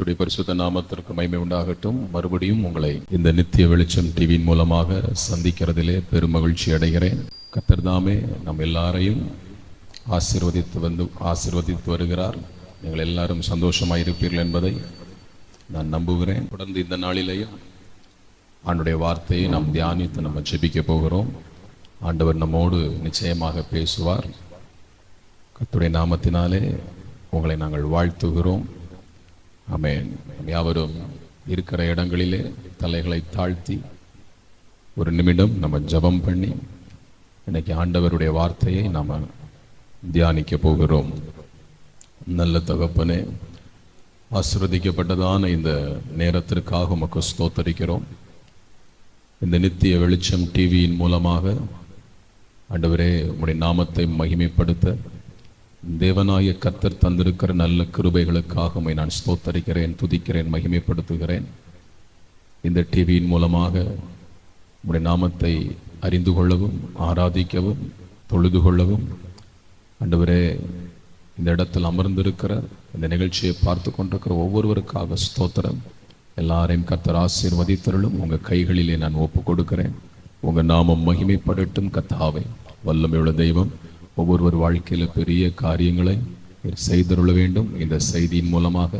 கர்த்தருடைய பரிசுத்த நாமத்திற்கு மகிமை உண்டாகட்டும். மறுபடியும் உங்களை இந்த நித்திய வெளிச்சம் டிவியின் மூலமாக சந்திக்கிறதிலே பெரும் மகிழ்ச்சி அடைகிறேன். கர்த்தர் தாமே நம் எல்லாரையும் ஆசீர்வதித்து வருகிறார். நீங்கள் எல்லாரும் சந்தோஷமாக இருப்பீர்கள் என்பதை நான் நம்புகிறேன். தொடர்ந்து இந்த நாளிலேயும் ஆண்டுடைய வார்த்தையை நாம் தியானித்து நம்ம ஜெபிக்க போகிறோம். ஆண்டவர் நம்மோடு நிச்சயமாக பேசுவார். கர்த்தருடைய நாமத்தினாலே உங்களை நாங்கள் வாழ்த்துகிறோம். ஆமென். யாவரும் இருக்கிற இடங்களிலே தலைகளை தாழ்த்தி ஒரு நிமிடம் நம்ம ஜெபம் பண்ணி இன்னைக்கு ஆண்டவருடைய வார்த்தையை நாம் தியானிக்க போகிறோம். நல்ல தகப்பனே, ஆசீர்வதிக்கப்பட்டதான இந்த நேரத்திற்காக உமக்கு ஸ்தோத்தரிக்கிறோம். இந்த நித்திய வெளிச்சம் டிவியின் மூலமாக ஆண்டவரே உம்முடைய நாமத்தை மகிமைப்படுத்த தேவனாய கர்த்தர் தந்திருக்கிற நல்ல கிருபைகளுக்காக உம்மை நான் ஸ்தோத்தரிக்கிறேன், துதிக்கிறேன், மகிமைப்படுத்துகிறேன். இந்த டிவியின் மூலமாக உம்முடைய நாமத்தை அறிந்து கொள்ளவும், ஆராதிக்கவும், தொழுது கொள்ளவும் ஆண்டவரே இந்த இடத்தில் அமர்ந்திருக்கிற இந்த நிகழ்ச்சியை பார்த்து கொண்டிருக்கிற ஒவ்வொருவருக்காக ஸ்தோத்திரம். எல்லாரையும் கர்த்தர் ஆசீர்வதித்தருளும். உங்கள் கைகளிலே நான் ஒப்பு கொடுக்கிறேன். உங்கள் நாமம் மகிமைப்படட்டும். கர்த்தாவே, வல்லமையுள்ள தெய்வம், ஒவ்வொருவர் வாழ்க்கையில் பெரிய காரியங்களை செய்தருள வேண்டும். இந்த செய்தியின் மூலமாக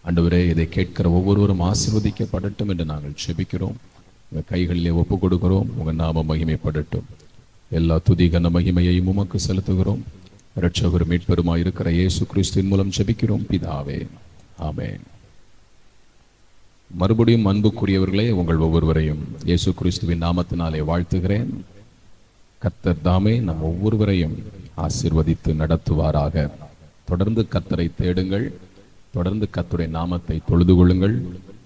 ஆண்டவரே இதை கேட்கிற ஒவ்வொருவரும் ஆசீர்வதிக்கப்படட்டும் என்று நாங்கள் ஜெபிக்கிறோம். உங்கள் கைகளிலே ஒப்பு கொடுக்கிறோம். உங்கள் நாமம் மகிமைப்படட்டும். எல்லா துதி கன மகிமையையும் உமக்கு செலுத்துகிறோம். இரட்சகரும் மீட்பெருமாய் இருக்கிற இயேசு கிறிஸ்துவின் மூலம் ஜெபிக்கிறோம் பிதாவே, ஆமென். மறுபடியும் அன்புக்குரியவர்களே, உங்கள் ஒவ்வொருவரையும் இயேசு கிறிஸ்துவின் நாமத்தினாலே வாழ்த்துகிறேன். கர்த்தர் தாமே நம் ஒவ்வொருவரையும் ஆசீர்வதித்து நடத்துவாராக. தொடர்ந்து கர்த்தரை தேடுங்கள். தொடர்ந்து கர்த்தருடைய நாமத்தை தொழுது கொள்ளுங்கள்.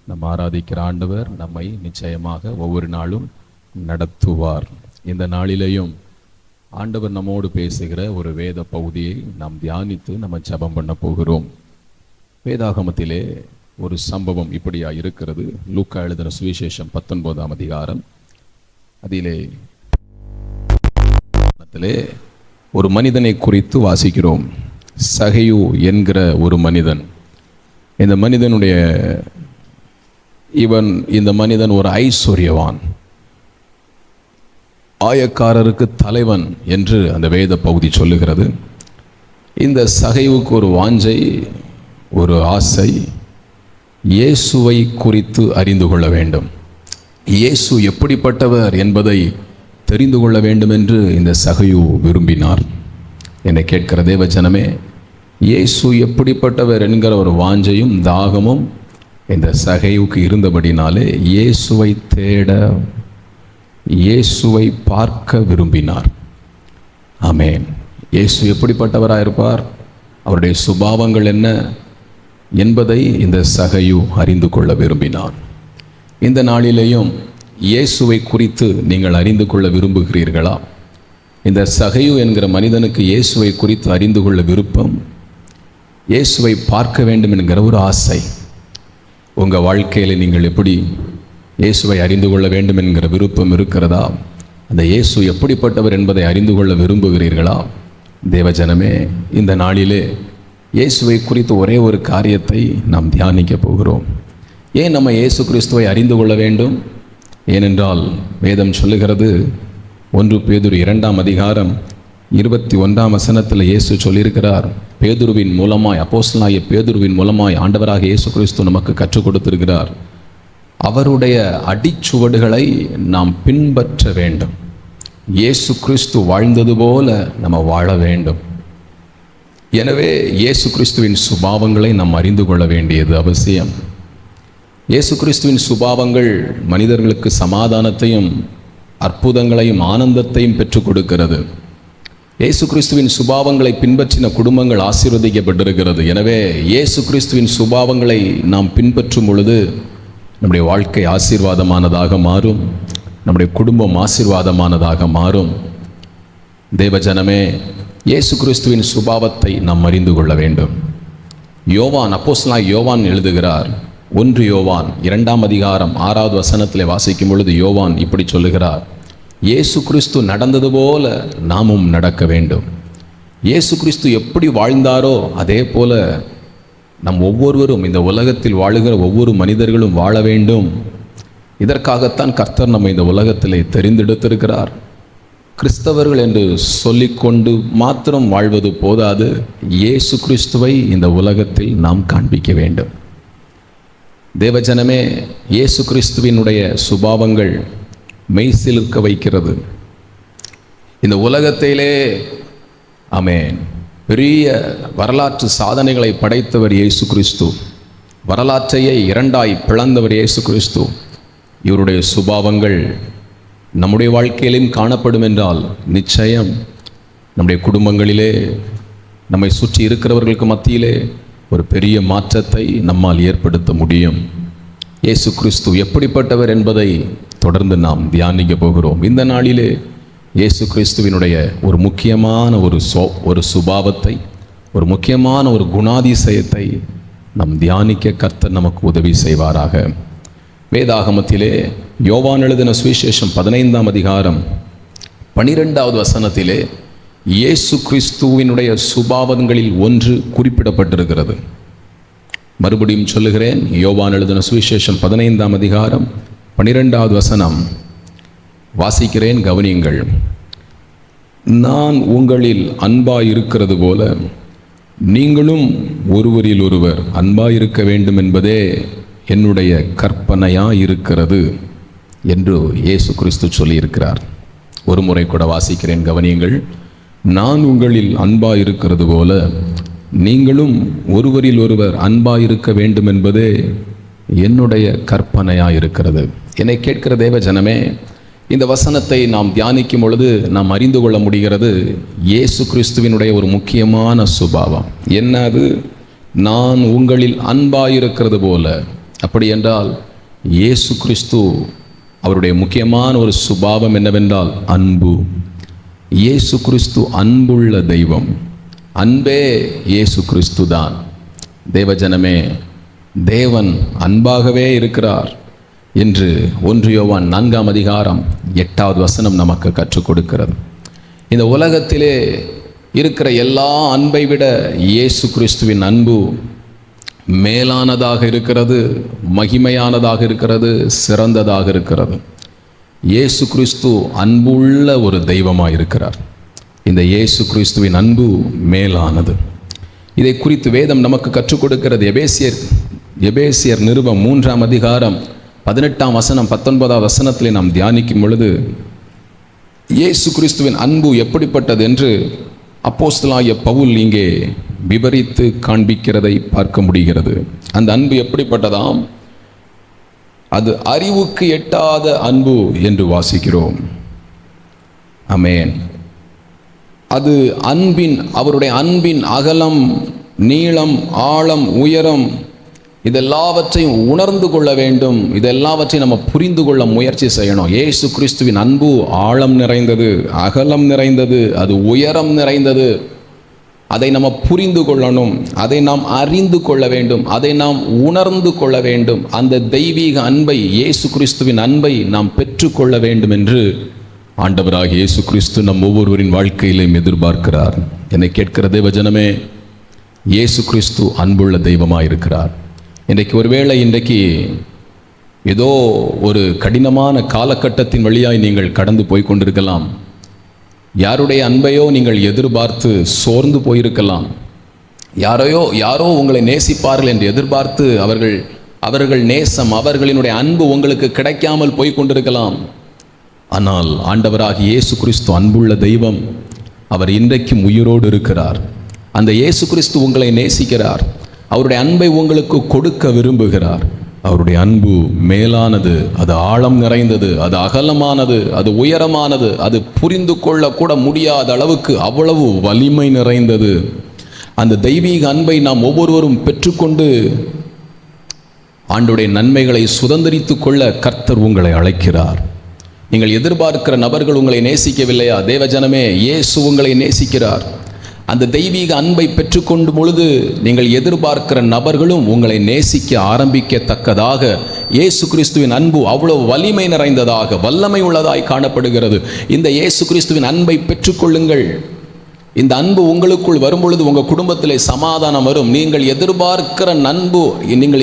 நம் ஆராதிக்கிற ஆண்டவர் நம்மை நிச்சயமாக ஒவ்வொரு நாளும் நடத்துவார். இந்த நாளிலேயும் ஆண்டவர் நம்மோடு பேசுகிற ஒரு வேத பகுதியை நாம் தியானித்து நம்ம ஜெபம் பண்ண போகிறோம். வேதாகமத்திலே ஒரு சம்பவம் இப்படியா இருக்கிறது. லூக்கா எழுதின சுவிசேஷம் 19ஆம் அதிகாரம், அதிலே ஒரு மனிதனை குறித்து வாசிக்கிறோம். சகையு என்கிற ஒரு மனிதன். இந்த மனிதன் ஒரு ஐஸ்வர்யவான், ஆயக்காரருக்கு தலைவன் என்று அந்த வேத பகுதி சொல்லுகிறது. இந்த சகைவுக்கு ஒரு வாஞ்சை, ஒரு ஆசை, இயேசுவை குறித்து அறிந்து கொள்ள வேண்டும், இயேசு எப்படிப்பட்டவர் என்பதை தெரிந்து கொள்ள வேண்டும் என்று இந்த சகையு விரும்பினார். என்னை கேட்கிற தேவஜனமே, இயேசு எப்படிப்பட்டவர் என்கிற ஒரு வாஞ்சையும் தாகமும் இந்த சகையுக்கு இருந்தபடினாலே இயேசுவை தேட, இயேசுவை பார்க்க விரும்பினார். ஆமென். இயேசு எப்படிப்பட்டவராக இருப்பார், அவருடைய சுபாவங்கள் என்ன என்பதை இந்த சகையு அறிந்து கொள்ள விரும்பினார். இந்த நாளிலேயும் இயேசுவை குறித்து நீங்கள் அறிந்து கொள்ள விரும்புகிறீர்களா? இந்த சகையு என்கிற மனிதனுக்கு இயேசுவை குறித்து அறிந்து கொள்ள விருப்பம், இயேசுவை பார்க்க வேண்டும் என்கிற ஒரு ஆசை. உங்கள் வாழ்க்கையில் நீங்கள் எப்படி இயேசுவை அறிந்து கொள்ள வேண்டும் என்கிற விருப்பம் இருக்கிறதா? அந்த இயேசு எப்படிப்பட்டவர் என்பதை அறிந்து கொள்ள விரும்புகிறீர்களா? தேவஜனமே, இந்த நாளிலே இயேசுவை குறித்து ஒரே ஒரு காரியத்தை நாம் தியானிக்க போகிறோம். ஏன் நம்ம இயேசு கிறிஸ்துவை அறிந்து கொள்ள வேண்டும்? ஏனென்றால் வேதம் சொல்லுகிறது, 1 பேதுரு 2ஆம் அதிகாரம் 21ஆம் வசனத்தில் இயேசு சொல்லியிருக்கிறார், பேதுருவின் மூலமாய், அப்போஸ்தலனாகிய பேதுருவின் மூலமாய் ஆண்டவராக இயேசு கிறிஸ்து நமக்கு கற்றுக் கொடுத்திருக்கிறார். அவருடைய அடிச்சுவடுகளை நாம் பின்பற்ற வேண்டும். இயேசு கிறிஸ்து வாழ்ந்தது போல நம்ம வாழ வேண்டும். எனவே இயேசு கிறிஸ்துவின் சுபாவங்களை நாம் அறிந்து கொள்ள வேண்டியது அவசியம். இயேசு கிறிஸ்துவின் சுபாவங்கள் மனிதர்களுக்கு சமாதானத்தையும் அற்புதங்களையும் ஆனந்தத்தையும் பெற்றுக் கொடுக்கிறது. இயேசு கிறிஸ்துவின் சுபாவங்களை பின்பற்றின குடும்பங்கள் ஆசீர்வதிக்கப்பட்டிருக்கிறது. எனவே இயேசு கிறிஸ்துவின் சுபாவங்களை நாம் பின்பற்றும் பொழுது நம்முடைய வாழ்க்கை ஆசீர்வாதமானதாக மாறும், நம்முடைய குடும்பம் ஆசீர்வாதமானதாக மாறும். தேவஜனமே, இயேசு கிறிஸ்துவின் சுபாவத்தை நாம் அறிந்து கொள்ள வேண்டும். அப்போஸ்தலனாகிய யோவான் எழுதுகிறார், 1 யோவான் 2ஆம் அதிகாரம் 6வது வசனத்திலே வாசிக்கும் பொழுது யோவான் இப்படி சொல்லுகிறார், இயேசு கிறிஸ்து நடந்தது போல நாமும் நடக்க வேண்டும். இயேசு கிறிஸ்து எப்படி வாழ்ந்தாரோ அதே போல நம் ஒவ்வொருவரும், இந்த உலகத்தில் வாழுகிற ஒவ்வொரு மனிதர்களும் வாழ வேண்டும். இதற்காகத்தான் கர்த்தர் நம்ம இந்த உலகத்திலே தெரிந்தெடுத்திருக்கிறார். கிறிஸ்தவர்கள் என்று சொல்லிக்கொண்டு மாத்திரம் வாழ்வது போதாது, இயேசு கிறிஸ்துவை இந்த உலகத்தில் நாம் காண்பிக்க வேண்டும். தேவஜனமே, இயேசு கிறிஸ்துவினுடைய சுபாவங்கள் மெய்சிலிர்க்க வைக்கிறது. இந்த உலகத்திலே ஆமென் பெரிய வரலாற்று சாதனைகளை படைத்தவர் இயேசு கிறிஸ்து. வரலாற்றையே இரண்டாய் பிளந்தவர் இயேசு கிறிஸ்து. இவருடைய சுபாவங்கள் நம்முடைய வாழ்க்கையிலும் காணப்படும் என்றால் நிச்சயம் நம்முடைய குடும்பங்களிலே, நம்மை சுற்றி இருக்கிறவர்களுக்கு மத்தியிலே ஒரு பெரிய மாற்றத்தை நம்மால் ஏற்படுத்த முடியும். இயேசு கிறிஸ்து எப்படிப்பட்டவர் என்பதை தொடர்ந்து நாம் தியானிக்க போகிறோம். இந்த நாளிலே இயேசு கிறிஸ்துவினுடைய ஒரு முக்கியமான ஒரு சுபாவத்தை, ஒரு முக்கியமான ஒரு குணாதிசயத்தை நாம் தியானிக்க கர்த்தர் நமக்கு உதவி செய்வாராக. வேதாகமத்திலே யோவான் எழுதின சுவிசேஷம் 15ஆம் அதிகாரம் 12வது வசனத்திலே இயேசு கிறிஸ்துவினுடைய சுபாவங்களில் ஒன்று குறிப்பிடப்பட்டிருக்கிறது. மறுபடியும் சொல்லுகிறேன், யோவான் எழுதின சுவிசேஷம் 15ஆம் அதிகாரம் 12வது வசனம் வாசிக்கிறேன், கவனியுங்கள். நான் உங்களில் அன்பாயிருக்கிறது போல நீங்களும் ஒருவரில் ஒருவர் அன்பாயிருக்க வேண்டும் என்பதே என்னுடைய கற்பனையாயிருக்கிறது என்று இயேசு கிறிஸ்து சொல்லியிருக்கிறார். ஒரு முறை கூட வாசிக்கிறேன், கவனியுங்கள். நான் உங்களில் அன்பாயிருக்கிறது போல நீங்களும் ஒருவரில் ஒருவர் அன்பாயிருக்க வேண்டும் என்பதே என்னுடைய கற்பனையாயிருக்கிறது. என்னை கேட்கிற தேவ ஜனமே, இந்த வசனத்தை நாம் தியானிக்கும் பொழுது நாம் அறிந்து கொள்ள முடிகிறது இயேசு கிறிஸ்துவினுடைய ஒரு முக்கியமான சுபாவம். என்ன அது? நான் உங்களில் அன்பாயிருக்கிறது போல. அப்படி என்றால் இயேசு கிறிஸ்து அவருடைய முக்கியமான ஒரு சுபாவம் என்னவென்றால் அன்பு. இயேசு கிறிஸ்து அன்புள்ள தெய்வம். அன்பே இயேசு கிறிஸ்து தான். தேவஜனமே, தேவன் அன்பாகவே இருக்கிறார் என்று 1 யோவான் 4ஆம் அதிகாரம் 8வது வசனம் நமக்கு கற்றுக் கொடுக்கிறது. இந்த உலகத்திலே இருக்கிற எல்லா அன்பை விட இயேசு கிறிஸ்துவின் அன்பு மேலானதாக இருக்கிறது, மகிமையானதாக இருக்கிறது, சிறந்ததாக இருக்கிறது. இயேசு கிறிஸ்து அன்புள்ள ஒரு தெய்வமாக இருக்கிறார். இந்த இயேசு கிறிஸ்துவின் அன்பு மேலானது. இதை குறித்து வேதம் நமக்கு கற்றுக் கொடுக்கிறது. எபேசியர் நிருபம் 3ஆம் அதிகாரம் 18ஆம் வசனம் 19ஆம் வசனத்திலே நாம் தியானிக்கும் பொழுது இயேசு கிறிஸ்துவின் அன்பு எப்படிப்பட்டது என்று அப்போஸ்தலனாகிய பவுல் இங்கே விவரித்து காண்பிக்கிறதை பார்க்க முடிகிறது. அந்த அன்பு எப்படிப்பட்டதாம்? அது அறிவுக்கு எட்டாத அன்பு என்று வாசிக்கிறோம். ஆமென். அது அவருடைய அன்பின் அகலம், நீளம், ஆழம், உயரம் இதெல்லாவற்றையும் உணர்ந்து கொள்ள வேண்டும். இதெல்லாவற்றையும் நம்ம புரிந்து கொள்ள முயற்சி செய்யணும். இயேசு கிறிஸ்துவின் அன்பு ஆழம் நிறைந்தது, அகலம் நிறைந்தது, அது உயரம் நிறைந்தது. அதை நம்ம புரிந்து கொள்ளணும், அதை நாம் அறிந்து கொள்ள வேண்டும், அதை நாம் உணர்ந்து கொள்ள வேண்டும். அந்த தெய்வீக அன்பை, இயேசு கிறிஸ்துவின் அன்பை நாம் பெற்றுக்கொள்ள வேண்டும் என்று ஆண்டவராகிய இயேசு கிறிஸ்து நம் ஒவ்வொருவரின் வாழ்க்கையிலும் எதிர்பார்க்கிறார். என்னை கேட்கிற தேவஜனமே, இயேசு கிறிஸ்து அன்புள்ள தெய்வமாக இருக்கிறார். இன்றைக்கு ஏதோ ஒரு கடினமான காலகட்டத்தின் வழியாய் நீங்கள் கடந்து போய் கொண்டிருக்கலாம். யாருடைய அன்பையோ நீங்கள் எதிர்பார்த்து சோர்ந்து போயிருக்கலாம். யாரோ உங்களை நேசிப்பார்கள் என்று எதிர்பார்த்து அவர்கள் நேசம், அவர்களினுடைய அன்பு உங்களுக்கு கிடைக்காமல் போய் கொண்டிருக்கலாம். ஆனால் ஆண்டவராகிய இயேசு கிறிஸ்து அன்புள்ள தெய்வம். அவர் இன்றைக்கும் உயிரோடு இருக்கிறார். அந்த இயேசு கிறிஸ்து உங்களை நேசிக்கிறார். அவருடைய அன்பை உங்களுக்கு கொடுக்க விரும்புகிறார். அவருடைய அன்பு மேலானது, அது ஆழம் நிறைந்தது, அது அகலமானது, அது உயரமானது, அது புரிந்து கொள்ளக்கூட முடியாத அளவுக்கு அவ்வளவு வலிமை நிறைந்தது. அந்த தெய்வீக அன்பை நாம் ஒவ்வொருவரும் பெற்றுக்கொண்டு ஆண்டவருடைய நன்மைகளை சுதந்திரித்து கொள்ள கர்த்தர் உங்களை அழைக்கிறார். நீங்கள் எதிர்பார்க்கிற நபர்கள் உங்களை நேசிக்கவில்லையா? தேவஜனமே, இயேசு உங்களை நேசிக்கிறார். அந்த தெய்வீக அன்பை பெற்றுக்கொண்டும் பொழுது நீங்கள் எதிர்பார்க்கிற நபர்களும் உங்களை நேசிக்க ஆரம்பிக்கத்தக்கதாக இயேசு கிறிஸ்துவின் அன்பு அவ்வளவு வலிமை நிறைந்ததாக, வல்லமை உள்ளதாய் காணப்படுகிறது. இந்த இயேசு கிறிஸ்துவின் அன்பை பெற்றுக்கொள்ளுங்கள். இந்த அன்பு உங்களுக்குள் வரும்பொழுது உங்கள் குடும்பத்திலே சமாதானம் வரும். நீங்கள்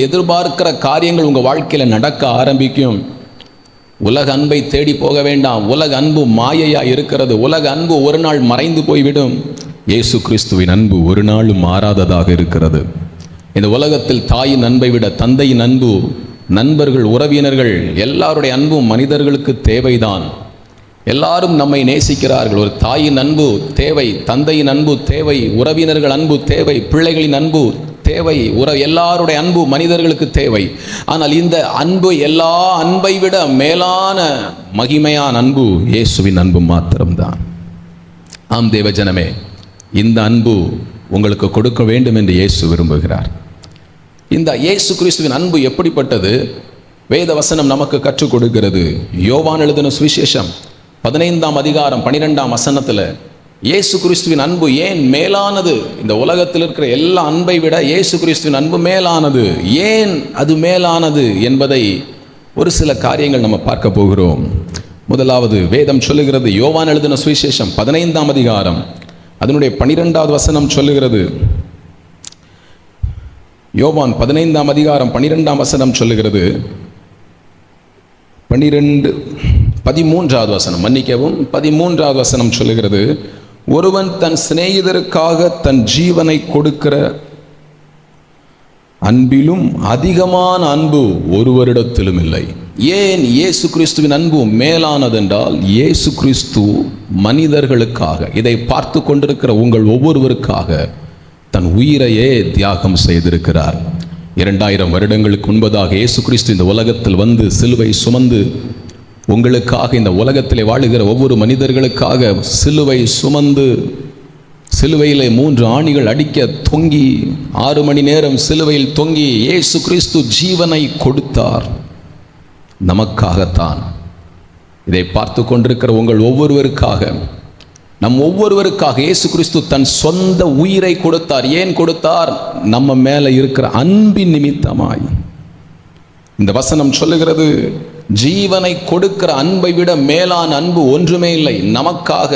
எதிர்பார்க்கிற காரியங்கள் உங்கள் வாழ்க்கையில் நடக்க ஆரம்பிக்கும். உலக அன்பை தேடி போக வேண்டாம். உலக அன்பு மாயையா இருக்கிறது. உலக அன்பு ஒரு நாள் மறைந்து போய்விடும். இயேசு கிறிஸ்துவின் அன்பு ஒரு நாளும் மாறாததாக இருக்கிறது. இந்த உலகத்தில் தாயின் அன்பை விட தந்தையின் அன்பு, நண்பர்கள், உறவினர்கள் எல்லாருடைய அன்பும் மனிதர்களுக்கு தேவைதான். எல்லாரும் நம்மை நேசிக்கிறார்கள். ஒரு தாயின் அன்பு தேவை, தந்தையின் அன்பு தேவை, உறவினர்கள் அன்பு தேவை, பிள்ளைகளின் அன்பு தேவை, எல்லாருடைய அன்பு மனிதர்களுக்கு தேவை. ஆனால் இந்த அன்பு எல்லா அன்பை விட மேலான மகிமையான அன்பு இயேசுவின் அன்பு மாத்திரம்தான். ஆம் தேவ ஜனமே, இந்த அன்பு உங்களுக்கு கொடுக்க வேண்டும் என்று இயேசு விரும்புகிறார். இந்த இயேசு கிறிஸ்துவின் அன்பு எப்படிப்பட்டது? வேத வசனம் நமக்கு கற்றுக் கொடுக்கிறது. யோவான் எழுதின சுவிசேஷம் 15ஆம் அதிகாரம் 12ஆம் வசனத்தில் இயேசு கிறிஸ்துவின் அன்பு ஏன் மேலானது, இந்த உலகத்தில் இருக்கிற எல்லா அன்பை விட இயேசு கிறிஸ்துவின் அன்பு மேலானது, ஏன் அது மேலானது என்பதை ஒரு சில காரியங்கள் நம்ம பார்க்க போகிறோம். முதலாவது வேதம் சொல்லுகிறது, யோவான் எழுதின சுவிசேஷம் 15ஆம் அதிகாரம் அதனுடைய 12வது வசனம் சொல்லுகிறது. யோவான் 15ஆம் அதிகாரம் 12ஆம் வசனம் சொல்லுகிறது. 13வது வசனம், மன்னிக்கவும், 13வது வசனம் சொல்லுகிறது, ஒருவன் தன் சிநேகிதருக்காக தன் ஜீவனை கொடுக்கிற அன்பிலும் அதிகமான அன்பு ஒருவரிடத்திலும் இல்லை. ஏன் இயேசு கிறிஸ்துவின் அன்பு மேலானதென்றால், இயேசு கிறிஸ்து மனிதர்களுக்காக, இதை பார்த்து கொண்டிருக்கிற உங்கள் ஒவ்வொருவருக்காக தன் உயிரையே தியாகம் செய்திருக்கிறார். 2000 வருடங்களுக்கு முன்பதாக இயேசு கிறிஸ்து இந்த உலகத்தில் வந்து சிலுவை சுமந்து உங்களுக்காக, இந்த உலகத்திலே வாழுகிற ஒவ்வொரு மனிதர்களுக்காக சிலுவை சுமந்து, சிலுவையிலே 3 ஆணிகள் அடிக்க தொங்கி 6 மணி நேரம் சிலுவையில் தொங்கி இயேசு கிறிஸ்து ஜீவனை கொடுத்தார். நமக்காகத்தான். இதை பார்த்து கொண்டிருக்கிற உங்கள் ஒவ்வொருவருக்காக, நம் ஒவ்வொருவருக்காக இயேசு கிறிஸ்து தன் சொந்த உயிரை கொடுத்தார். ஏன் கொடுத்தார்? நம்ம மேலே இருக்கிற அன்பின் நிமித்தமாய். இந்த வசனம் சொல்லுகிறது, ஜீவனை கொடுக்கிற அன்பை விட மேலான அன்பு ஒன்றுமே இல்லை நமக்காக.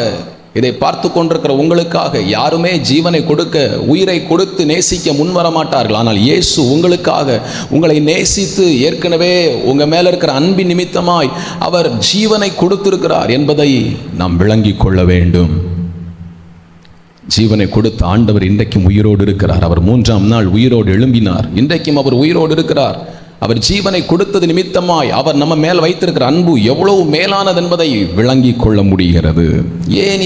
இதை பார்த்து கொண்டிருக்கிற உங்களுக்காக யாருமே ஜீவனை கொடுக்க, உயிரை கொடுத்து நேசிக்க முன்வர மாட்டார்கள். ஆனால் இயேசு உங்களுக்காக, உங்களை நேசித்து ஏற்கனவே உங்கள் மேலே இருக்கிற அன்பின் நிமித்தமாய் அவர் ஜீவனை கொடுத்திருக்கிறார் என்பதை நாம் விளங்கி கொள்ள வேண்டும். ஜீவனை கொடுத்த ஆண்டவர் இன்றைக்கும் உயிரோடு இருக்கிறார். அவர் 3ஆம் நாள் உயிரோடு எழும்பினார். இன்றைக்கும் அவர் உயிரோடு இருக்கிறார். அவர் ஜீவனை கொடுத்தது நிமித்தமாய் அவர் நம்ம மேல் வைத்திருக்கிற அன்பு எவ்வளவு மேலானது என்பதை விளங்கி கொள்ள முடிகிறது. ஏன்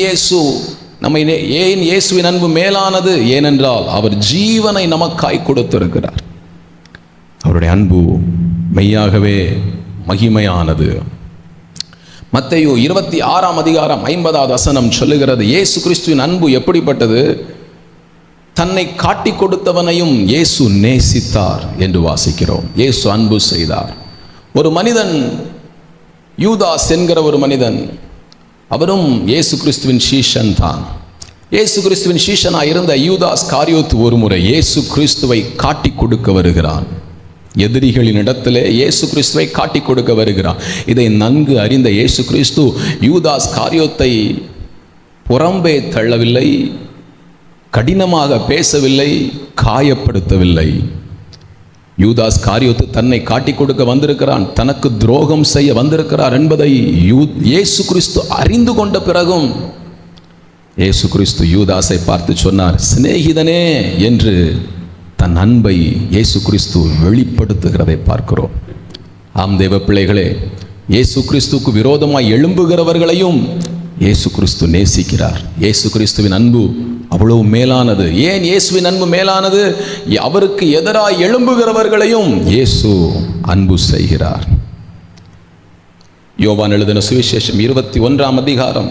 இயேசுவின் அன்பு மேலானது? ஏனென்றால் அவர் ஜீவனை நமக்காய் கொடுத்திருக்கிறார். அவருடைய அன்பு மெய்யாகவே மகிமையானது. மத்தேயு 26ஆம் அதிகாரம் 50வது வசனம் சொல்லுகிறது, இயேசு கிறிஸ்துவின் அன்பு எப்படிப்பட்டது? தன்னை காட்டி கொடுத்தவனையும் இயேசு நேசித்தார் என்று வாசிக்கிறோம். இயேசு அன்பு செய்தார். ஒரு மனிதன், யூதாஸ் என்கிற ஒரு மனிதன், அவரும் இயேசு கிறிஸ்துவின் சீஷன் தான். இயேசு கிறிஸ்துவின் சீஷனாக இருந்த யூதாஸ் காரியோத்து ஒரு முறை இயேசு கிறிஸ்துவை காட்டி கொடுக்க வருகிறான். எதிரிகளின் இடத்திலே இயேசு கிறிஸ்துவை காட்டி கொடுக்க வருகிறான். இதை நன்கு அறிந்த இயேசு கிறிஸ்து யூதாஸ் காரியோத்தை புறம்பே தள்ளவில்லை, கடினமாக பேசவில்லை, காயப்படுத்தவில்லை. யூதாஸ் காரியோத்து தன்னை காட்டி கொடுக்க வந்திருக்கிறான், தனக்கு துரோகம் செய்ய வந்திருக்கிறார் என்பதை இயேசு கிறிஸ்து அறிந்து கொண்ட பிறகும் இயேசு கிறிஸ்து யூதாஸை பார்த்து சொன்னார், சிநேகிதனே என்று தன் அன்பை இயேசு கிறிஸ்து வெளிப்படுத்துகிறதை பார்க்கிறோம். ஆம் தேவ பிள்ளைகளே, இயேசு கிறிஸ்துக்கு விரோதமாய் எழும்புகிறவர்களையும் இயேசு கிறிஸ்து நேசிக்கிறார். இயேசு கிறிஸ்துவின் அன்பு அவ்வளவு மேலானது. ஏன் இயேசுவின் அன்பு மேலானது? அவருக்கு எதிராக எழும்புகிறவர்களையும் இயேசு அன்பு செய்கிறார். யோவான் எழுதின சுவிசேஷம் 21ஆம் அதிகாரம்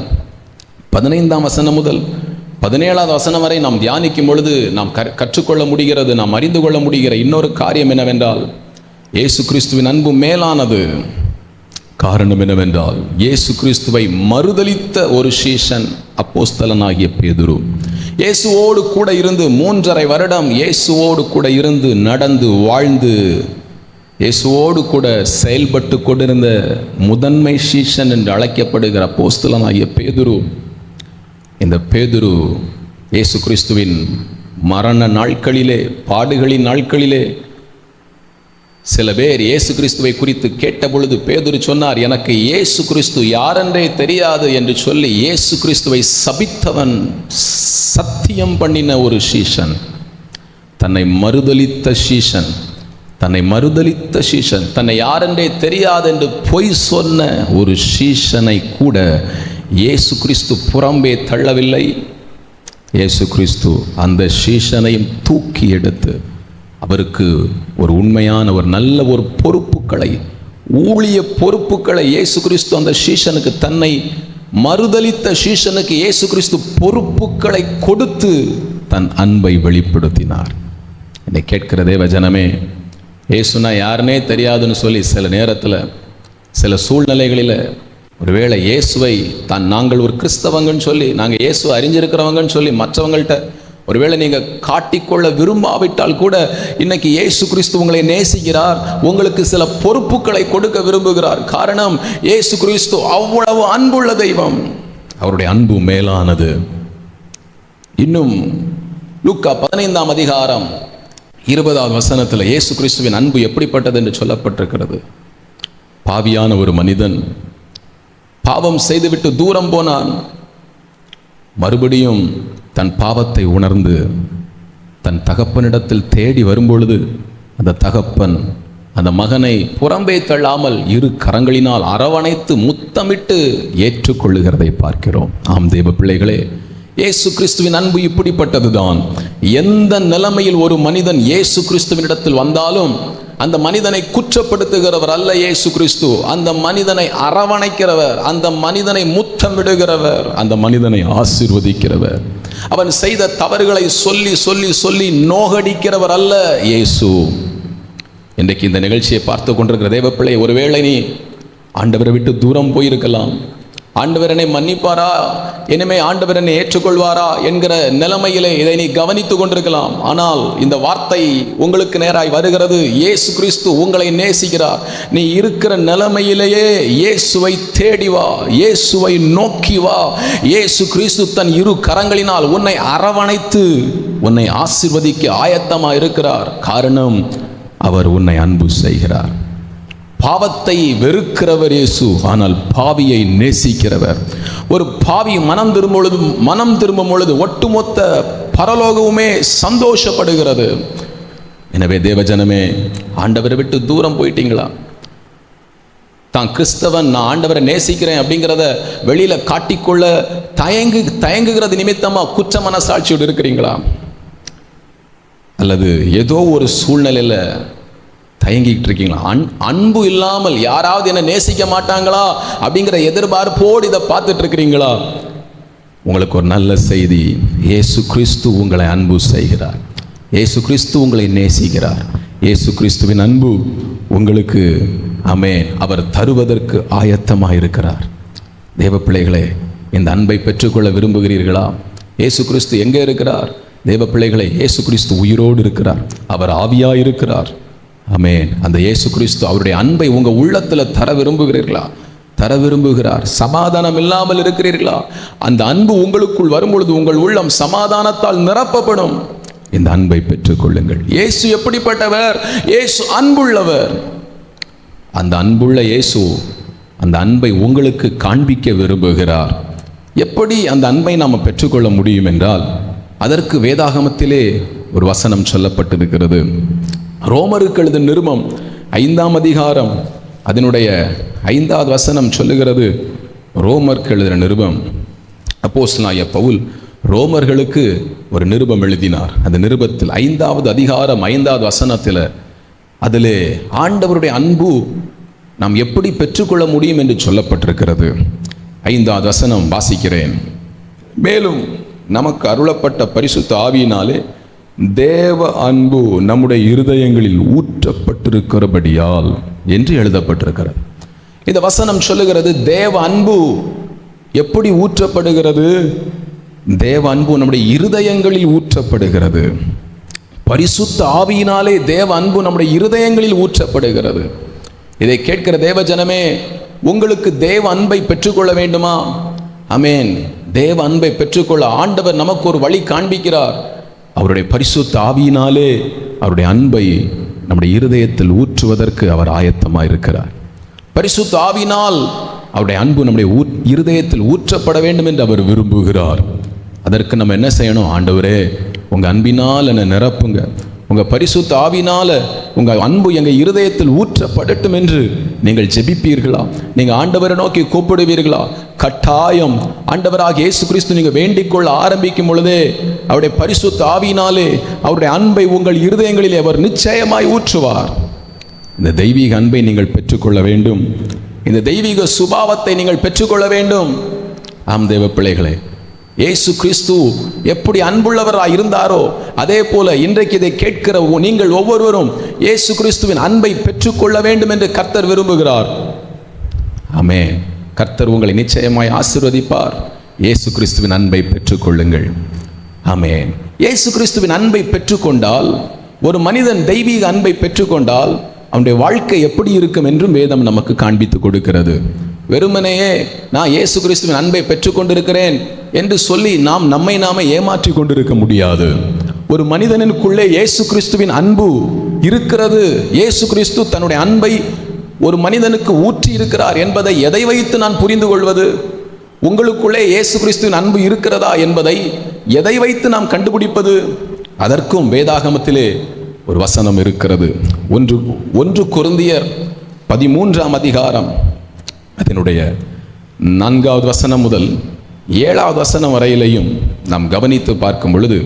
15ஆம் வசனம் முதல் 17வது வசனம் வரை நாம் தியானிக்கும் பொழுது நாம் கற்றுக்கொள்ள முடிகிறது, நாம் அறிந்து கொள்ள முடிகிற இன்னொரு காரியம் என்னவென்றால், இயேசு கிறிஸ்துவின் அன்பு மேலானது. காரணம் என்னவென்றால், இயேசு கிறிஸ்துவை மறுதலித்த ஒரு சீஷன் அப்போஸ்தலனாகிய பேதுரு இயேசுவோடு கூட இருந்து 3.5 வருடம் இயேசுவோடு கூட இருந்து நடந்து வாழ்ந்து இயேசுவோடு கூட செயல்பட்டு கொண்டிருந்த முதன்மை சீஷன் என்று அழைக்கப்படுகிற அப்போஸ்தலனாகிய பேதுரு, இந்த பேதுரு இயேசு கிறிஸ்துவின் மரண நாட்களிலே, பாடுகளின் நாட்களிலே சில பேர் இயேசு கிறிஸ்துவை குறித்து கேட்ட பொழுது பேதுரு சொன்னார், எனக்கு இயேசு கிறிஸ்து யாரென்றே தெரியாது என்று சொல்லி இயேசு கிறிஸ்துவை சபித்தவன், சத்தியம் பண்ணின ஒரு சீஷன், தன்னை மறுதலித்த சீஷன், தன்னை யாரென்றே தெரியாது என்று பொய் சொன்ன ஒரு சீஷனை கூட இயேசு கிறிஸ்து புறம்பே தள்ளவில்லை. இயேசு கிறிஸ்து அந்த சீஷனையும் தூக்கி எடுத்து அவருக்கு ஒரு உண்மையான ஒரு நல்ல ஒரு பொறுப்புகளை, ஊழிய பொறுப்புகளை இயேசு கிறிஸ்து அந்த சீஷனுக்கு, தன்னை மறுதலித்த சீஷனுக்கு இயேசு கிறிஸ்து பொறுப்புகளை கொடுத்து தன் அன்பை வெளிப்படுத்தினார். என்னை கேட்கிற தேவ ஜனமே, இயேசுனா யாருன்னே தெரியாதுன்னு சொல்லி சில நேரத்தில், சில சூழ்நிலைகளில் ஒருவேளை இயேசுவை நாங்கள் ஒரு கிறிஸ்தவங்கன்னு சொல்லி, நாங்கள் இயேசுவை அறிஞ்சிருக்கிறவங்கன்னு சொல்லி மற்றவங்கள்ட்ட ஒருவேளை நீங்கள் காட்டிக்கொள்ள விரும்பாவிட்டால் கூட, இன்னைக்கு இயேசு கிறிஸ்து உங்களை நேசிக்கிறார், உங்களுக்கு சில பொறுப்புகளை கொடுக்க விரும்புகிறார். காரணம், இயேசு கிறிஸ்து அவ்வளவு அன்புள்ள தெய்வம், அவருடைய அன்பு மேலானது. இன்னும் லூக்கா 15ஆம் அதிகாரம் 20வது வசனத்தில் இயேசு கிறிஸ்துவின் அன்பு எப்படிப்பட்டது என்று சொல்லப்பட்டிருக்கிறது. பாவியான ஒரு மனிதன் பாவம் செய்துவிட்டு தூரம் போனான். மறுபடியும் தன் பாவத்தை உணர்ந்து தன் தகப்பனிடத்தில் தேடி வரும்பொழுது, அந்த தகப்பன் அந்த மகனை புறம்பே தள்ளாமல் இரு கரங்களினால் அரவணைத்து முத்தமிட்டு ஏற்றுக்கொள்ளுகிறதை பார்க்கிறோம். ஆம் தேவ பிள்ளைகளே, இயேசு கிறிஸ்துவின் அன்பு இப்படிப்பட்டதுதான். எந்த நிலைமையில் ஒரு மனிதன் இயேசு கிறிஸ்துவினிடத்தில் வந்தாலும் அந்த மனிதனை குற்றப்படுத்துகிறவர் அல்ல இயேசு கிறிஸ்து. அந்த மனிதனை அரவணைக்கிறவர், அந்த மனிதனை முத்தமிடுகிறவர், அந்த மனிதனை ஆசீர்வதிக்கிறவர். அவன் செய்த தவறுகளை சொல்லி சொல்லி சொல்லி நோகடிக்கிறவர் அல்ல இயேசு. இன்றைக்கு இந்த நிகழ்ச்சியை பார்த்து கொண்டிருக்கிற தேவ பிள்ளை, ஒருவேளை நீ ஆண்டவரை விட்டு தூரம் போயிருக்கலாம். ஆண்டவர் என்னை மன்னிப்பாரா, இனிமே ஆண்டவர் என்னை ஏற்றுக்கொள்வாரா என்கிற நிலைமையிலே இதை நீ கவனித்து கொண்டிருக்கலாம். ஆனால் இந்த வார்த்தை உங்களுக்கு நேராய் வருகிறது. இயேசு கிறிஸ்து உங்களை நேசிக்கிறார். நீ இருக்கிற நிலைமையிலேயே இயேசுவை தேடி வா, இயேசுவை நோக்கி வா. இயேசு கிறிஸ்து தன் இரு கரங்களினால் உன்னை அரவணைத்து உன்னை ஆசீர்வதிக்க ஆயத்தமா இருக்கிறார். காரணம், அவர் உன்னை அன்பு செய்கிறார். பாவத்தை வெறுக்கிறவர் இயேசு, ஆனால் பாவியை நேசிக்கிறவர். ஒரு பாவி மனம் திரும்பும் பொழுது ஒட்டுமொத்த பரலோகமுமே சந்தோஷப்படுகிறது. எனவே தேவஜனமே, ஆண்டவரை விட்டு தூரம் போயிட்டீங்களா? தான் கிறிஸ்தவன், நான் ஆண்டவரை நேசிக்கிறேன் அப்படிங்கிறத வெளியில காட்டிக்கொள்ள தயங்குகிறது நிமித்தமா குற்ற மனசாட்சியோடு இருக்கிறீங்களா? அல்லது ஏதோ ஒரு சூழ்நிலையில தயங்கிட்டு இருக்கீங்களா? அன்பு இல்லாமல் யாராவது என்ன நேசிக்க மாட்டாங்களா அப்படிங்கிற எதிர்பார்ப்போடு இதை பார்த்துட்டு இருக்கிறீங்களா? உங்களுக்கு ஒரு நல்ல செய்தி. இயேசு கிறிஸ்து உங்களை அன்பு செய்கிறார். இயேசு கிறிஸ்து உங்களை நேசிக்கிறார். இயேசு கிறிஸ்துவின் அன்பு உங்களுக்கு ஆமென் அவர் தருவதற்கு ஆயத்தமாக இருக்கிறார். தேவ பிள்ளைகளே, இந்த அன்பை பெற்றுக்கொள்ள விரும்புகிறீர்களா? இயேசு கிறிஸ்து எங்கே இருக்கிறார்? தேவ பிள்ளைகளே, இயேசு கிறிஸ்து உயிரோடு இருக்கிறார். அவர் ஆவியாக இருக்கிறார். ஆமென். அந்த இயேசு கிறிஸ்து அவருடைய அன்பை உங்க உள்ளத்துல தர விரும்புகிறீர்களா? தர விரும்புகிறார். சமாதானம் இல்லாமல் இருக்கிறீர்களா? அந்த அன்பு உங்களுக்குள் வரும்பொழுது உங்கள் உள்ளம் சமாதானத்தால் நிரப்பப்படும். இந்த அன்பை பெற்றுக்கொள்ளுங்கள். இயேசு எப்படிப்பட்டவர்? இயேசு அன்புள்ளவர். அந்த அன்புள்ள இயேசு அந்த அன்பை உங்களுக்கு காண்பிக்க விரும்புகிறார். எப்படி அந்த அன்பை நாம் பெற்றுக்கொள்ள முடியும் என்றால், அதற்கு வேதாகமத்திலே ஒரு வசனம் சொல்லப்பட்டிருக்கிறது. ரோமருக்கு எழுதின நிருபம் 5ஆம் அதிகாரம் அதனுடைய 5வது வசனம் சொல்லுகிறது. ரோமருக்கு எழுதின நிருபம், அப்போஸ்தலனாகிய பவுல் ரோமர்களுக்கு ஒரு நிருபம் எழுதினார். அந்த நிருபத்தில் 5வது அதிகாரம் 5வது வசனத்தில் அதிலே ஆண்டவருடைய அன்பு நாம் எப்படி பெற்றுக்கொள்ள முடியும் என்று சொல்லப்பட்டிருக்கிறது. 5வது வசனம் வாசிக்கிறேன். மேலும் நமக்கு அருளப்பட்ட பரிசுத்த ஆவியினாலே தேவ அன்பு நம்முடைய இருதயங்களில் ஊற்றப்பட்டிருக்கிறபடியால் என்று எழுதப்பட்டிருக்கிறது. இந்த வசனம் சொல்லுகிறது, தேவ அன்பு எப்படி ஊற்றப்படுகிறது? தேவ அன்பு நம்முடைய இருதயங்களில் ஊற்றப்படுகிறது. பரிசுத்த ஆவியினாலே தேவ அன்பு நம்முடைய இருதயங்களில் ஊற்றப்படுகிறது. இதை கேட்கிற தேவ ஜனமே, உங்களுக்கு தேவ அன்பை பெற்றுக்கொள்ள வேண்டுமா? ஆமென். தேவ அன்பை பெற்றுக்கொள்ள ஆண்டவர் நமக்கு ஒரு வழி காண்பிக்கிறார். அவருடைய பரிசுத்த ஆவியினாலே அவருடைய அன்பை நம்முடைய இருதயத்தில் ஊற்றுவதற்கு அவர் ஆயத்தமாக இருக்கிறார். பரிசுத்த ஆவியினால் அவருடைய அன்பு நம்முடைய இருதயத்தில் ஊற்றப்பட வேண்டும் என்று அவர் விரும்புகிறார். அதற்கு நம்ம என்ன செய்யணும்? ஆண்டவரே, உங்கள் அன்பினால் என்னை நிரப்புங்க, உங்கள் பரிசுத்த ஆவியினால உங்கள் அன்பு எங்கள் இருதயத்தில் ஊற்றப்படட்டும் என்று நீங்கள் ஜெபிப்பீர்களா? நீங்கள் ஆண்டவரை நோக்கி கூப்பிடுவீர்களா? கட்டாயம் ஆண்டவராக இயேசு கிறிஸ்து நீங்கள் வேண்டிக் கொள்ள ஆரம்பிக்கும் பொழுதே அவருடைய பரிசுத்த ஆவியினாலே அவருடைய அன்பை உங்கள் இருதயங்களில் அவர் நிச்சயமாய் ஊற்றுவார். இந்த தெய்வீக அன்பை நீங்கள் பெற்றுக்கொள்ள வேண்டும். இந்த தெய்வீக சுபாவத்தை நீங்கள் பெற்றுக்கொள்ள வேண்டும். ஆம் தேவ பிள்ளைகளே, இயேசு கிறிஸ்து எப்படி அன்புள்ளவராக இருந்தாரோ அதே போல இன்றைக்கு இதை கேட்கிற நீங்கள் ஒவ்வொருவரும் இயேசு கிறிஸ்துவின் அன்பை பெற்றுக்கொள்ள வேண்டும் என்று கர்த்தர் விரும்புகிறார். ஆமென். கர்த்தர் உங்களை நிச்சயமாய் ஆசீர்வதிப்பார். இயேசு கிறிஸ்துவின் அன்பை பெற்றுக்கொள்ளுங்கள். ஆமென். இயேசு கிறிஸ்துவின் அன்பை பெற்றுக்கொண்டால், ஒரு மனிதன் தெய்வீக அன்பை பெற்றுக்கொண்டால் அவனுடைய வாழ்க்கை எப்படி இருக்கும் என்றும் வேதம் நமக்கு காண்பித்து கொடுக்கிறது. வெறுமனையே நான் இயேசு கிறிஸ்துவின் அன்பை பெற்றுக்கொண்டிருக்கிறேன் என்று சொல்லி நம்மை நாமே ஏமாற்றி கொண்டிருக்க முடியாது. ஒரு மனிதனுக்குள்ளே இயேசு கிறிஸ்துவின் அன்பு இருக்கிறது. இயேசு கிறிஸ்து தன்னுடைய அன்பை ஒரு மனிதனுக்கு ஊற்றி இருக்கிறார் என்பதை எதை வைத்து நான் புரிந்து கொள்வது? உங்களுக்குள்ளே இயேசு கிறிஸ்துவின் அன்பு இருக்கிறதா என்பதை எதை வைத்து நாம் கண்டுபிடிப்பது? அதற்கும் வேதாகமத்திலே ஒரு வசனம் இருக்கிறது. 1 கொரிந்தியர் 13ஆம் அதிகாரம் அதனுடைய 4வது வசனம் முதல் 7வது வசனம் வரையிலையும் நாம் கவனித்து பார்க்கும் பொழுது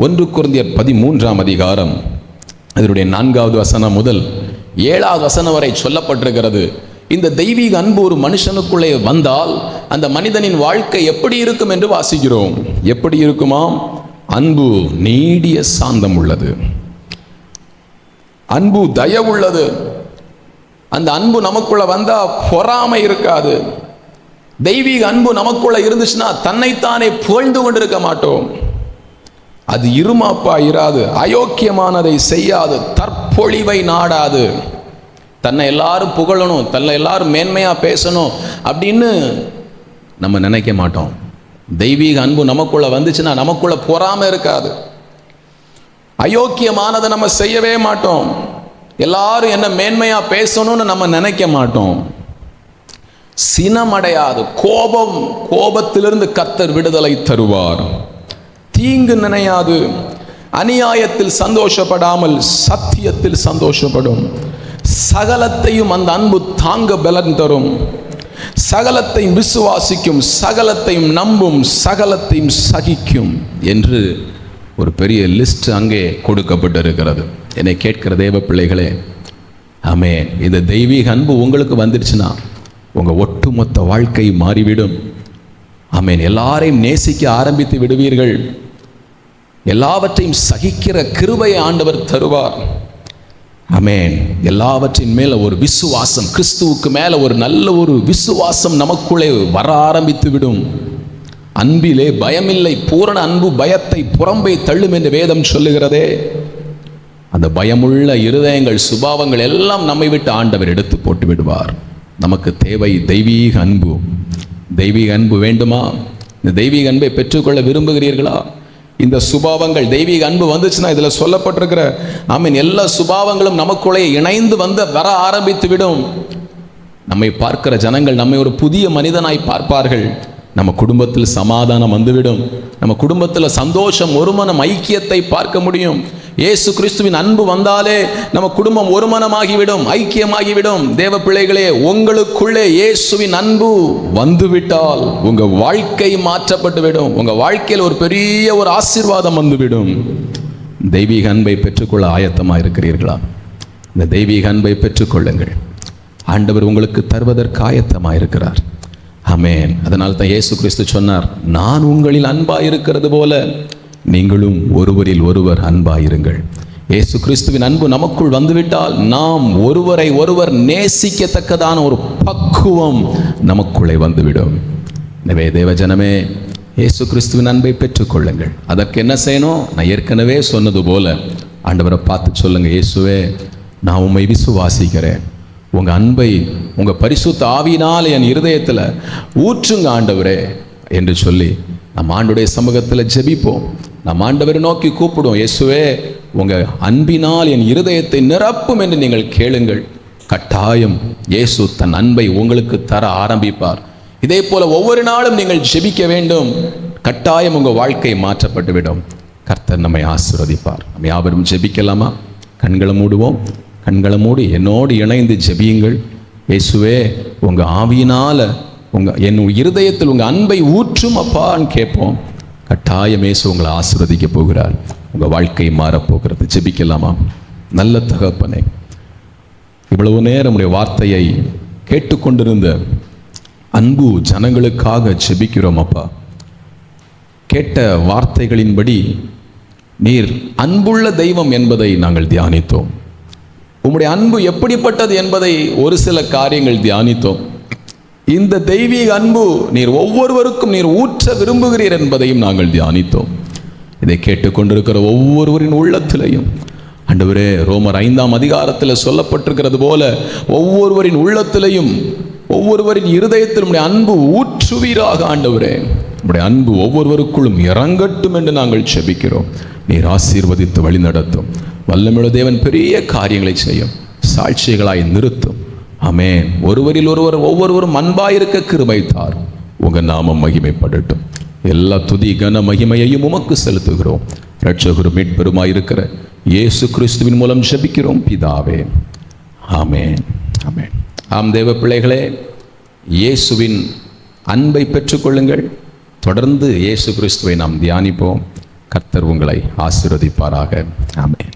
1 கொரிந்தியர் 13ஆம் அதிகாரம் அதனுடைய 4வது வசனம் முதல் 7வது வசனம் வரை சொல்லப்பட்டிருக்கிறது. இந்த தெய்வீக அன்பு ஒரு மனுஷனுக்குள்ளே வந்தால் அந்த மனிதனின் வாழ்க்கை எப்படி இருக்கும் என்று வாசிக்கிறோம். எப்படி இருக்குமாம்? அன்பு நீடிய சாந்தம் உள்ளது, அன்பு தயவுள்ளது. அந்த அன்பு நமக்குள்ள வந்தா பொறாமை இருக்காது. தெய்வீக அன்பு நமக்குள்ள இருந்துச்சுன்னா தன்னைத்தானே புகழ்ந்து கொண்டிருக்க மாட்டோம். அது இருமாப்பா இராது, அயோக்கியமானதை செய்யாது, தற்பொழிவை நாடாது. தன்னை எல்லாரும் புகழணும், தன்னை எல்லாரும் மேன்மையா பேசணும் அப்படின்னு நம்ம நினைக்க மாட்டோம். தெய்வீக அன்பு நமக்குள்ள வந்துச்சுன்னா நமக்குள்ள பொறாமை இருக்காது. அயோக்கியமானதை நம்ம செய்யவே மாட்டோம். எல்லாரும் என்ன மேன்மையா பேசணும்னு நம்ம நினைக்க மாட்டோம். சினமடையாது. கோபத்திலிருந்து கர்த்தர் விடுதலை தருவார். தீங்கு நினையாது. அநியாயத்தில் சந்தோஷப்படாமல் சத்தியத்தில் சந்தோஷப்படும். சகலத்தையும் அந்த அன்பு தாங்க பலன் தரும். சகலத்தையும் விசுவாசிக்கும், சகலத்தையும் நம்பும், சகலத்தையும் சகிக்கும் என்று ஒரு பெரிய லிஸ்ட் அங்கே கொடுக்கப்பட்டிருக்கிறது. என்னை கேட்கிற தேவ பிள்ளைகளே, ஆமென். இந்த தெய்வீக அன்பு உங்களுக்கு வந்துடுச்சுன்னா உங்கள் ஒட்டுமொத்த வாழ்க்கை மாறிவிடும். ஆமென். எல்லாரையும் நேசிக்க ஆரம்பித்து விடுவீர்கள். எல்லாவற்றையும் சகிக்கிற கிருபையை ஆண்டவர் தருவார். ஆமென். எல்லாவற்றின் மேல ஒரு விசுவாசம், கிறிஸ்துவுக்கு மேல ஒரு நல்ல ஒரு விசுவாசம் நமக்குள்ளே வர ஆரம்பித்து விடும். அன்பிலே பயமில்லை, பூரண அன்பு பயத்தை புறம்பே தள்ளும் என்று வேதம் சொல்லுகிறதே. அந்த பயமுள்ள இருதயங்கள், சுபாவங்கள் எல்லாம் நம்மை விட்டு ஆண்டவர் எடுத்து போட்டு விடுவார். நமக்கு தேவை தெய்வீக அன்பு. தெய்வீக அன்பு வேண்டுமா? இந்த தெய்வீக அன்பை பெற்றுக்கொள்ள விரும்புகிறீர்களா? இந்த சுபாவங்கள், தெய்வீக அன்பு வந்துச்சுன்னா இதில் சொல்லப்பட்டிருக்கிற ஆமீன் எல்லா சுபாவங்களும் நமக்குள்ளே இணைந்து வர ஆரம்பித்து விடும். நம்மை பார்க்கிற ஜனங்கள் நம்மை ஒரு புதிய மனிதனாய் பார்ப்பார்கள். நம்ம குடும்பத்தில் சமாதானம் வந்துவிடும். நம்ம குடும்பத்தில் சந்தோஷம், ஒருமனம், ஐக்கியத்தை பார்க்க முடியும். இயேசு கிறிஸ்துவின் அன்பு வந்தாலே நம்ம குடும்பம் ஒருமனமாகிவிடும், ஐக்கியமாகிவிடும். தேவ பிள்ளைகளே, உங்களுக்குள்ளே இயேசுவின் அன்பு வந்துவிட்டால் உங்க வாழ்க்கை மாற்றப்பட்டு விடும். உங்க வாழ்க்கையில் ஒரு பெரிய ஒரு ஆசீர்வாதம் வந்துவிடும். தெய்வீக அன்பை பெற்றுக்கொள்ள ஆயத்தமாக இருக்கிறீர்களா? இந்த தெய்வீக அன்பை பெற்றுக்கொள்ளுங்கள். ஆண்டவர் உங்களுக்கு தருவதற்கு ஆயத்தமாக இருக்கிறார். ஆமென். அதனால் தான் இயேசு கிறிஸ்து சொன்னார், நான் உங்களில் அன்பாயிருக்கிறது போல நீங்களும் ஒருவரில் ஒருவர் அன்பாயிருங்கள். இயேசு கிறிஸ்துவின் அன்பு நமக்குள் வந்துவிட்டால் நாம் ஒருவரை ஒருவர் நேசிக்கத்தக்கதான ஒரு பக்குவம் நமக்குள்ளே வந்துவிடும். எனவே தேவஜனமே, இயேசு கிறிஸ்துவின் அன்பை பெற்றுக்கொள்ளுங்கள். அதற்கு என்ன செய்யணும்? நான் ஏற்கனவே சொன்னது போல ஆண்டவரை பார்த்து சொல்லுங்க, இயேசுவே, நான் உம்மை விசுவாசிக்கிறேன். உங்கள் அன்பை உங்கள் பரிசுத்த ஆவியினால் என் இருதயத்தில் ஊற்றுங்க ஆண்டவரே. என்று சொல்லி நம் ஆண்டுடைய சமூகத்தில் ஜெபிப்போம். நம் ஆண்டவரை நோக்கி கூப்பிடுவோம். இயேசுவே, உங்கள் அன்பினால் என் இருதயத்தை நிரப்பும் என்று நீங்கள் கேளுங்கள். கட்டாயம் இயேசு தன் அன்பை உங்களுக்கு தர ஆரம்பிப்பார். இதே போல ஒவ்வொரு நாளும் நீங்கள் ஜெபிக்க வேண்டும். கட்டாயம் உங்கள் வாழ்க்கை மாற்றப்பட்டுவிடும். கர்த்தர் நம்மை ஆசீர்வதிப்பார். நம்ம யாவரும் ஜெபிக்கலாமா? கண்களை மூடுவோம். கண்களை மூடி என்னோடு இணைந்து ஜெபியுங்கள். இயேசுவே, உங்கள் ஆவியினால் என் இருதயத்தில் உங்கள் அன்பை ஊற்றும் அப்பான்னு கேட்போம். கட்டாயம் இயேசு உங்களை ஆசீர்வதிக்க போகிறார். உங்கள் வாழ்க்கை மாறப்போகிறது. ஜெபிக்கலாமா? நல்ல தகப்பனே, இவ்வளவு நேரம் உடைய வார்த்தையை கேட்டுக்கொண்டிருந்த அன்பு ஜனங்களுக்காக ஜெபிக்கிறோம் அப்பா. கேட்ட வார்த்தைகளின்படி நீர் அன்புள்ள தெய்வம் என்பதை நாங்கள் தியானித்தோம். உம்முடைய அன்பு எப்படிப்பட்டது என்பதை ஒரு சில காரியங்கள் தியானித்தோம். இந்த தெய்வீக அன்பு நீர் ஒவ்வொருவருக்கும் நீர் ஊற்ற விரும்புகிறீர் என்பதையும் நாங்கள் தியானித்தோம். இதை கேட்டுக்கொண்டிருக்கிற ஒவ்வொருவரின் உள்ளத்திலையும் ஆண்டவரே, ரோமர் 5ஆம் அதிகாரத்தில் சொல்லப்பட்டிருக்கிறது போல ஒவ்வொருவரின் உள்ளத்திலையும் ஒவ்வொருவரின் இருதயத்தில் உடைய அன்பு ஊற்றுவீராக. ஆண்டவரே, உடைய அன்பு ஒவ்வொருவருக்குள்ளும் இறங்கட்டும் என்று நாங்கள் செபிக்கிறோம். நீர் ஆசீர்வதித்து வழி நடத்தும். வல்லமையுள்ள தேவன் பெரிய காரியங்களை செய்யும். சாட்சிகளாய் நிறுத்தும். ஆமென். ஒருவரில் ஒருவர் ஒவ்வொருவரும் அன்பாயிருக்க கிருபை தாரும். உங்கள் நாமம் மகிமைப்படட்டும். எல்லா துதி கன மகிமையையும் உமக்கு செலுத்துகிறோம். இரட்சகரும் மீட்பெருமாயிருக்கிற இயேசு கிறிஸ்துவின் மூலம் ஜெபிக்கிறோம் பிதாவே. ஆமென். ஆமென். ஆம் தேவ பிள்ளைகளே, இயேசுவின் அன்பை பெற்றுக்கொள்ளுங்கள். தொடர்ந்து இயேசு கிறிஸ்துவை நாம் தியானிப்போம். கர்த்தர் உங்களை ஆசீர்வதிப்பாராக. ஆமென்.